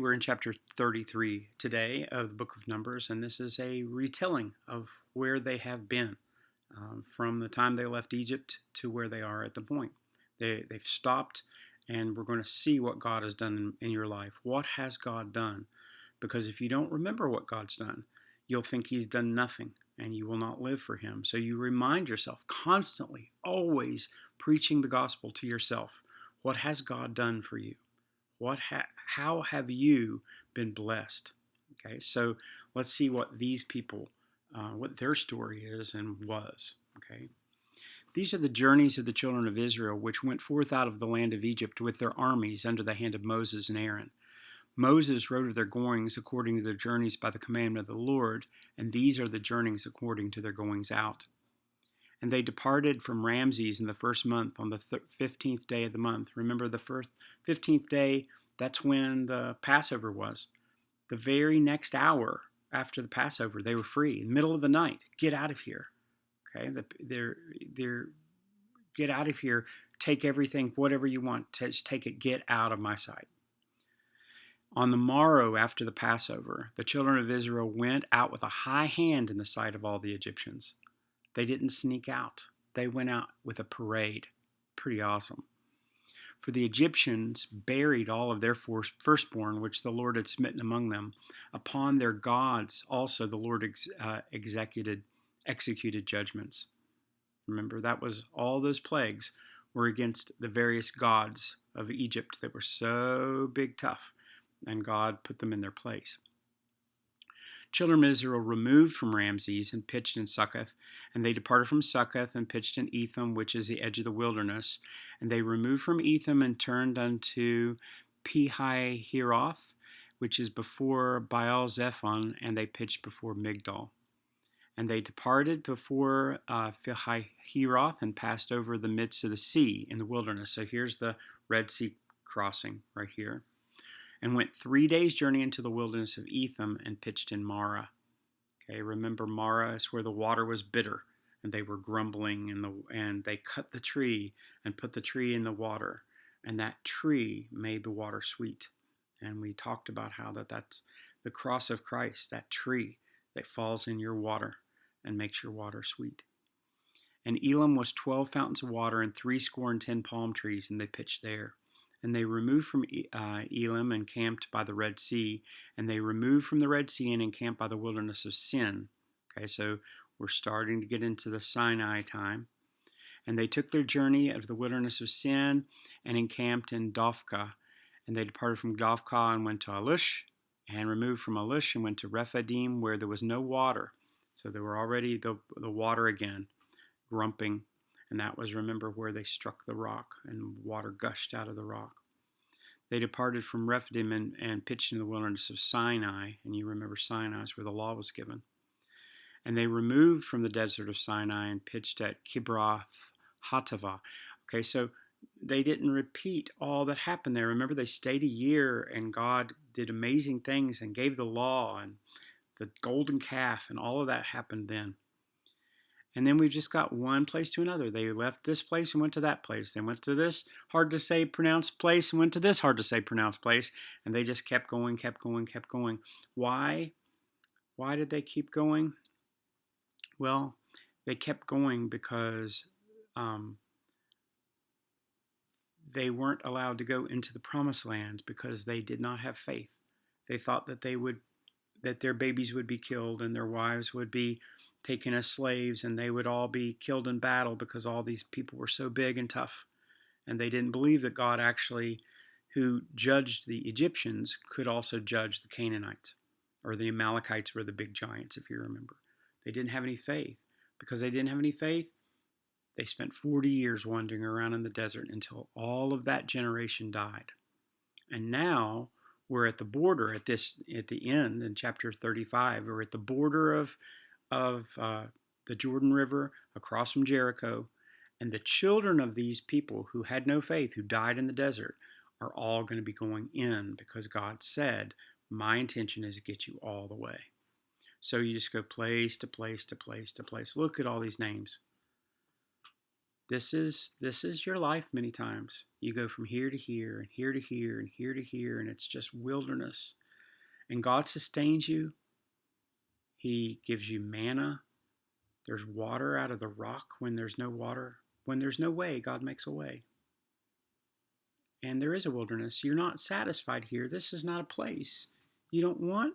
We're in chapter 33 today of the book of Numbers, and this is a retelling of where they have been from the time they left Egypt to where they are at the point. They've stopped, and we're going to see what God has done in your life. What has God done? Because if you don't remember what God's done, you'll think He's done nothing, and you will not live for Him. So you remind yourself constantly, always preaching the gospel to yourself. What has God done for you? How have you been blessed? Okay, so let's see what these people, what their story is and was. Okay, these are the journeys of the children of Israel, which went forth out of the land of Egypt with their armies under the hand of Moses and Aaron. Moses wrote of their goings according to their journeys by the commandment of the Lord, and these are the journeys according to their goings out. And they departed from Ramses in the first month on the 15th day of the month. Remember, the first 15th day, that's when the Passover was. The very next hour after the Passover, they were free. In the middle of the night, get out of here. Okay, they're get out of here. Take everything, whatever you want. Just take it. Get out of my sight. On the morrow after the Passover, the children of Israel went out with a high hand in the sight of all the Egyptians. They didn't sneak out. They went out with a parade. Pretty awesome. For the Egyptians buried all of their firstborn, which the Lord had smitten among them. Upon their gods also the Lord executed judgments. Remember, that was all those plagues were against the various gods of Egypt that were so big tough, and God put them in their place. Children of Israel removed from Ramses and pitched in Succoth, and they departed from Succoth and pitched in Etham, which is the edge of the wilderness. And they removed from Etham and turned unto Pi-hahiroth, which is before Baal-zephon, and they pitched before Migdol. And they departed before Pi-hahiroth and passed over the midst of the sea in the wilderness. So here's the Red Sea crossing right here. And went 3 days' journey into the wilderness of Etham and pitched in Marah. Okay, remember Marah is where the water was bitter, and they were grumbling, and they cut the tree and put the tree in the water, and that tree made the water sweet. And we talked about how that's the cross of Christ, that tree that falls in your water and makes your water sweet. And Elim was 12 fountains of water and 70 palm trees, and they pitched there. And they removed from Elim and camped by the Red Sea. And they removed from the Red Sea and encamped by the wilderness of Sin. Okay, so we're starting to get into the Sinai time. And they took their journey of the wilderness of Sin and encamped in Dophkah. And they departed from Dophkah and went to Alush, and removed from Alush and went to Rephidim, where there was no water. So there were already the water again, grumping. And that was, remember, where they struck the rock and water gushed out of the rock. They departed from Rephidim and pitched in the wilderness of Sinai. And you remember Sinai is where the law was given. And they removed from the desert of Sinai and pitched at Kibroth Hattaavah. Okay, so they didn't repeat all that happened there. Remember, they stayed a year, and God did amazing things and gave the law and the golden calf, and all of that happened then. And then we've just got one place to another. They left this place and went to that place. They went to this hard to say pronounced place and went to this hard to say pronounced place. And they just kept going, kept going, kept going. Why? Why did they keep going? Well, they kept going because they weren't allowed to go into the promised land because they did not have faith. They thought that that their babies would be killed and their wives would be taken as slaves, and they would all be killed in battle because all these people were so big and tough. And they didn't believe that God actually, who judged the Egyptians, could also judge the Canaanites, or the Amalekites were the big giants, if you remember. They didn't have any faith. Because they didn't have any faith, they spent 40 years wandering around in the desert until all of that generation died. And now we're at the border at the end in chapter 35. We're at the border of the Jordan River across from Jericho, and the children of these people who had no faith, who died in the desert, are all going to be going in because God said, my intention is to get you all the way. So you just go place to place to place to place. Look at all these names. This is your life many times. You go from here to here and here to here and here to here, and it's just wilderness. And God sustains you. He gives you manna. There's water out of the rock when there's no water. When there's no way, God makes a way. And there is a wilderness. You're not satisfied here. This is not a place you don't want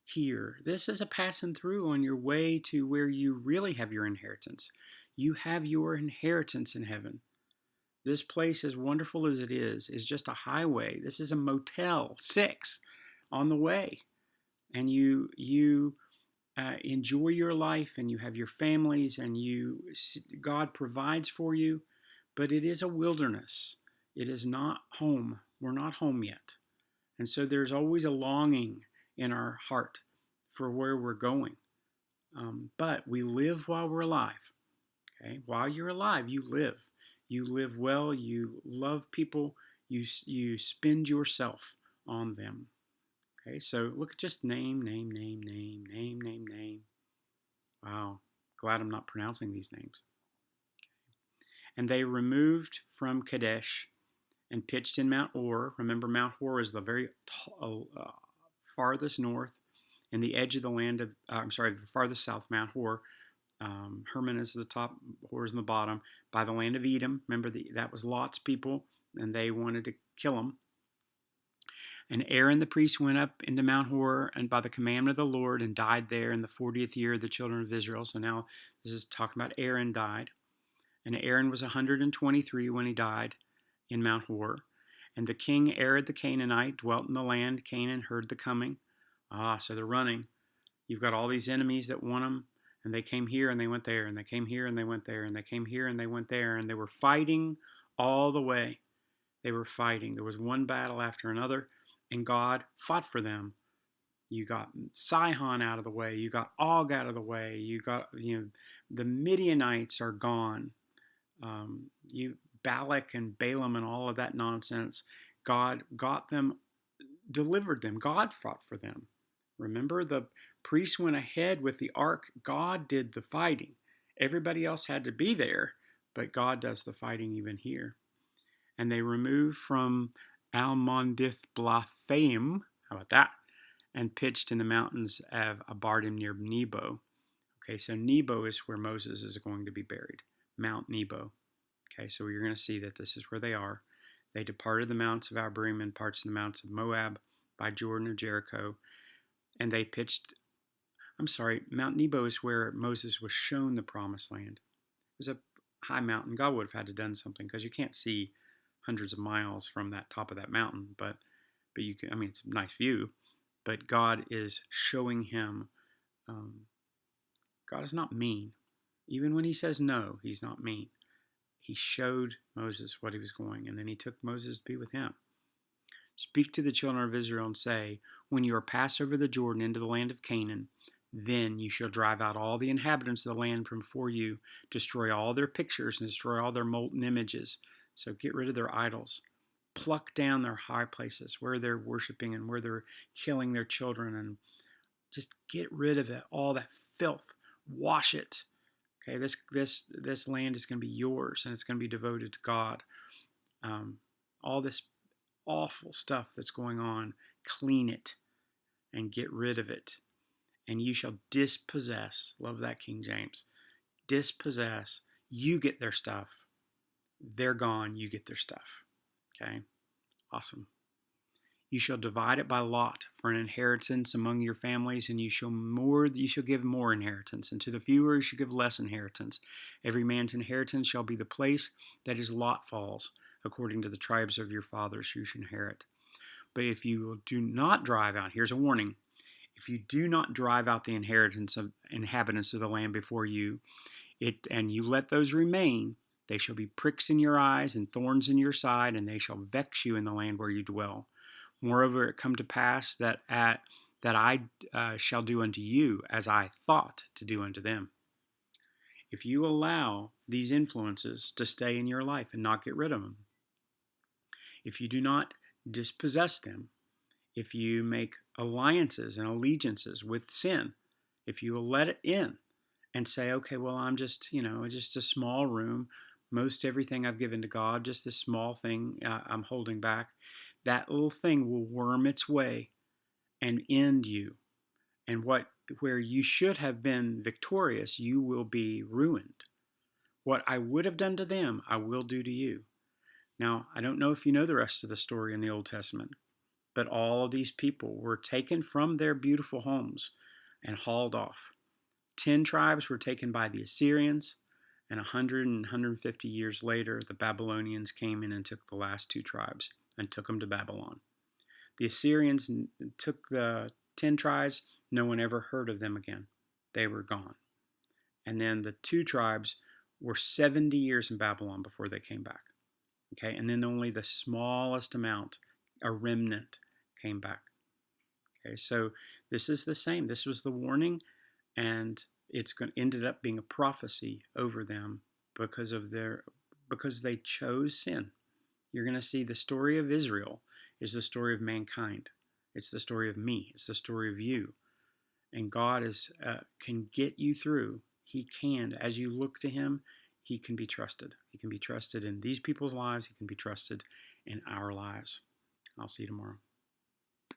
here. This is a passing through on your way to where you really have your inheritance. You have your inheritance in heaven. This place, as wonderful as it is just a highway. This is a Motel 6 on the way. And you enjoy your life, and you have your families, and God provides for you, but it is a wilderness. It is not home. We're not home yet. And so there's always a longing in our heart for where we're going. But we live while we're alive. Okay? While you're alive, you live. You live well. You love people. You spend yourself on them. Okay, so look at just name. Wow, glad I'm not pronouncing these names. And they removed from Kadesh and pitched in Mount Hor. Remember, Mount Hor is the very farthest north and the edge of the land of, the farthest south, Mount Hor. Hermon is the top, Hor is in the bottom, by the land of Edom. Remember, that was Lot's people, and they wanted to kill them. And Aaron the priest went up into Mount Hor and by the commandment of the Lord and died there in the 40th year of the children of Israel. So now this is talking about Aaron died. And Aaron was 123 when he died in Mount Hor. And the king Arad the Canaanite dwelt in the land. Canaan heard the coming. So they're running. You've got all these enemies that want them. And they came here and they went there. And they came here and they went there. And they came here and they went there. And they were fighting all the way. They were fighting. There was one battle after another. And God fought for them. You got Sihon out of the way. You got Og out of the way. You got, the Midianites are gone. Balak and Balaam and all of that nonsense. God got them, delivered them. God fought for them. Remember, the priests went ahead with the ark. God did the fighting. Everybody else had to be there, but God does the fighting even here. And they removed from Almondith-Blathaim, how about that? And pitched in the mountains of Abardim near Nebo. Okay, so Nebo is where Moses is going to be buried, Mount Nebo. Okay, so you're going to see that this is where they are. They departed the mounts of Abarim and parts of the mounts of Moab by Jordan of Jericho. And they pitched, Mount Nebo is where Moses was shown the promised land. It was a high mountain. God would have had to done something because you can't see hundreds of miles from that top of that mountain, but you can. It's a nice view, but God is showing him. God is not mean, even when He says no. He's not mean. He showed Moses what he was going, and then He took Moses to be with Him. Speak to the children of Israel and say, when you are passed over the Jordan into the land of Canaan, then you shall drive out all the inhabitants of the land from before you, destroy all their pictures and destroy all their molten images. So get rid of their idols. Pluck down their high places where they're worshiping and where they're killing their children, and just get rid of it, all that filth. Wash it. Okay, this land is going to be yours, and it's going to be devoted to God. All this awful stuff that's going on, clean it and get rid of it. And you shall dispossess. Love that, King James. Dispossess. You get their stuff. They're gone. You get their stuff. Okay? Awesome. You shall divide it by lot for an inheritance among your families, and you shall give more inheritance, and to the fewer you shall give less inheritance. Every man's inheritance shall be the place that his lot falls, according to the tribes of your fathers you shall inherit. But if you do not drive out, here's a warning, if you do not drive out the inhabitants of the land before you, and you let those remain, they shall be pricks in your eyes and thorns in your side, and they shall vex you in the land where you dwell. Moreover, it come to pass that I shall do unto you as I thought to do unto them. If you allow these influences to stay in your life and not get rid of them, if you do not dispossess them, if you make alliances and allegiances with sin, if you will let it in and say, okay, well, I'm just a small room, most everything I've given to God, just this small thing I'm holding back, that little thing will worm its way and end you. And where you should have been victorious, you will be ruined. What I would have done to them, I will do to you. Now, I don't know if you know the rest of the story in the Old Testament, but all of these people were taken from their beautiful homes and hauled off. 10 tribes were taken by the Assyrians, and 150 years later, the Babylonians came in and took the last 2 tribes and took them to Babylon. The Assyrians took the 10 tribes. No one ever heard of them again. They were gone. And then the 2 tribes were 70 years in Babylon before they came back. Okay, and then only the smallest amount, a remnant, came back. Okay, so this is the same. This was the warning, and ended up being a prophecy over them because they chose sin. You're going to see the story of Israel is the story of mankind. It's the story of me. It's the story of you. And God can get you through. He can. As you look to Him, He can be trusted. He can be trusted in these people's lives. He can be trusted in our lives. I'll see you tomorrow.